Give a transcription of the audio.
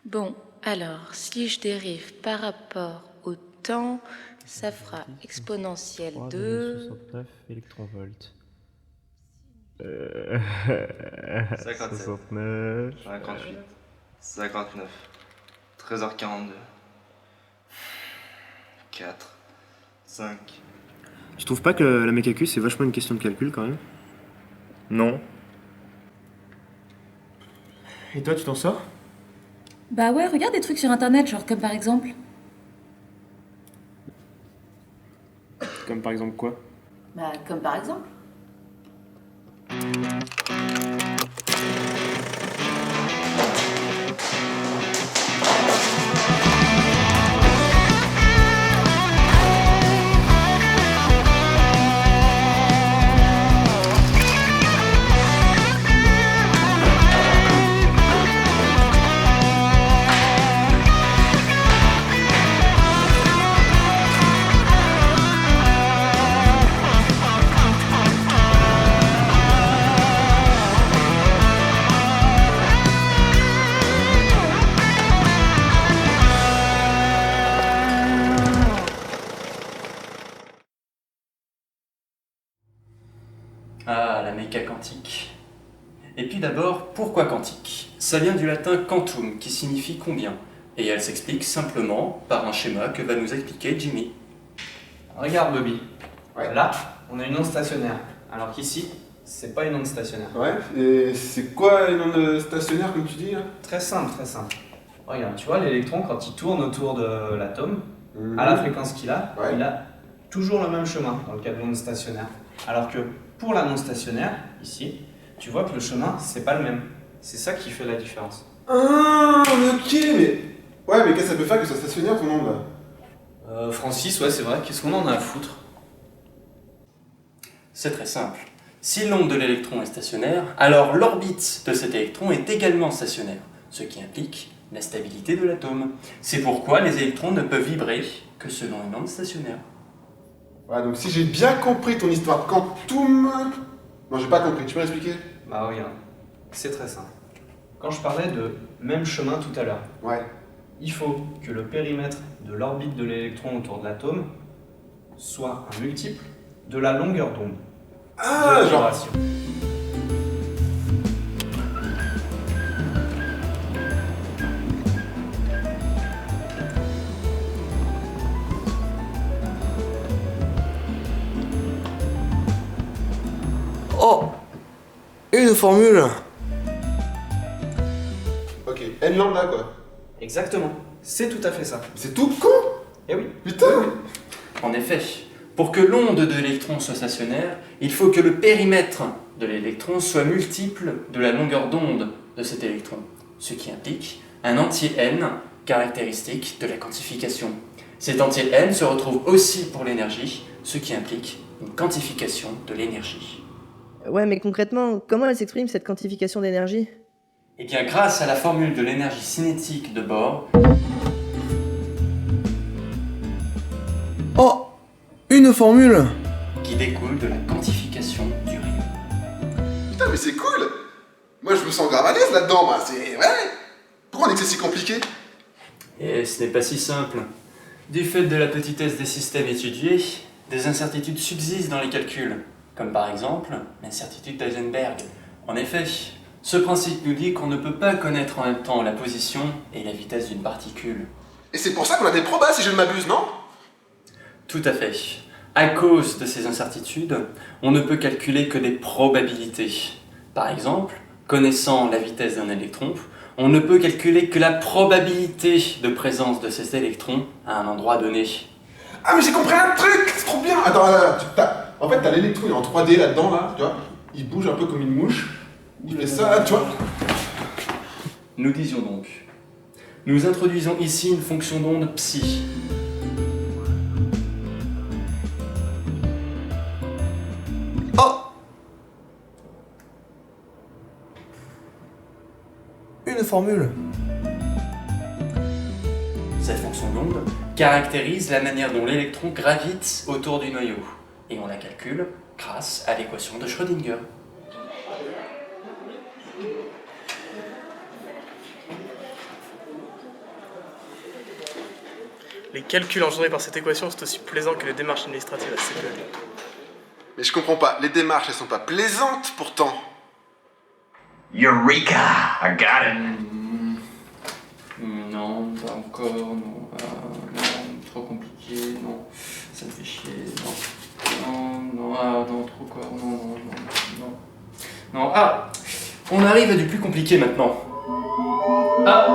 Bon, alors, si je dérive par rapport au temps, ça fera exponentielle 2... 69 électronvolts. 57, 69. 58, 59, 13h42, 4, 5. Tu trouves pas que la mécacu c'est vachement une question de calcul quand même? Non. Et toi tu t'en sors? Bah ouais, regarde des trucs sur internet, genre comme par exemple. Comme par exemple quoi? Bah comme par exemple. Ah, la méca quantique. Et puis d'abord, pourquoi quantique? Ça vient du latin quantum, qui signifie combien. Et elle s'explique simplement par un schéma que va nous expliquer Jimmy. Regarde Bobby, Ouais. là on a une onde stationnaire, alors qu'ici c'est pas une onde stationnaire. Ouais, et c'est quoi une onde stationnaire comme tu dis là? Très simple, très simple. Regarde, tu vois l'électron quand il tourne autour de l'atome, à la fréquence qu'il a, Ouais. il a toujours le même chemin dans le cas de l'onde stationnaire. Alors que pour la non stationnaire, ici, tu vois que le chemin c'est pas le même. C'est ça qui fait la différence. Ah, ok, mais... Ouais, mais qu'est-ce que ça peut faire que ce soit stationnaire ton onde là? Francis, ouais c'est vrai, qu'est-ce qu'on en a à foutre? C'est très simple. Si l'onde de l'électron est stationnaire, alors l'orbite de cet électron est également stationnaire, ce qui implique la stabilité de l'atome. C'est pourquoi les électrons ne peuvent vibrer que selon une onde stationnaire. Ouais, donc si j'ai bien compris ton histoire de quantum... Non, j'ai pas compris, tu peux l'expliquer? Bah regarde, c'est très simple. Quand je parlais de même chemin tout à l'heure, Ouais. il faut que le périmètre de l'orbite de l'électron autour de l'atome soit un multiple de la longueur d'onde Ah, de la genre... vibration. Oh, une formule. Ok, n lambda quoi. Exactement, c'est tout à fait ça. C'est tout con. Eh oui, Putain. En effet, pour que l'onde de l'électron soit stationnaire, il faut que le périmètre de l'électron soit multiple de la longueur d'onde de cet électron, ce qui implique un entier n caractéristique de la quantification. Cet entier n se retrouve aussi pour l'énergie, ce qui implique une quantification de l'énergie. Ouais, mais concrètement, comment elle s'exprime cette quantification d'énergie? Eh bien, grâce à la formule de l'énergie cinétique de Bohr, Oh, une formule. qui découle de la quantification du rayon. Putain, mais c'est cool. Moi, je me sens grave à l'aise là-dedans, moi. C'est... Ouais. Pourquoi on dit que c'est si compliqué? Et ce n'est pas si simple. Du fait de la petitesse des systèmes étudiés, des incertitudes subsistent dans les calculs, comme par exemple l'incertitude d'Heisenberg. En effet, ce principe nous dit qu'on ne peut pas connaître en même temps la position et la vitesse d'une particule. Et c'est pour ça qu'on a des probas, si je ne m'abuse, non? Tout à fait. À cause de ces incertitudes, on ne peut calculer que des probabilités. Par exemple, connaissant la vitesse d'un électron, on ne peut calculer que la probabilité de présence de ces électrons à un endroit donné. Ah, mais j'ai compris un truc. C'est trop bien. Attends, en fait, t'as l'électron, il est en 3D là-dedans, là, tu vois. Il bouge un peu comme une mouche. Il fait ça, tu vois. Nous disions donc, nous introduisons ici une fonction d'onde psi. Oh, une formule. Cette fonction d'onde caractérise la manière dont l'électron gravite autour du noyau, et on la calcule grâce à l'équation de Schrödinger. Les calculs engendrés par cette équation sont aussi plaisants que les démarches administratives à CPE. Mais je comprends pas, les démarches, elles sont pas plaisantes pourtant. Eureka! I got it! Non, pas encore, non, non, trop compliqué, non, ça me fait chier, non, trop quoi, non, ah, on arrive à du plus compliqué maintenant. Ah,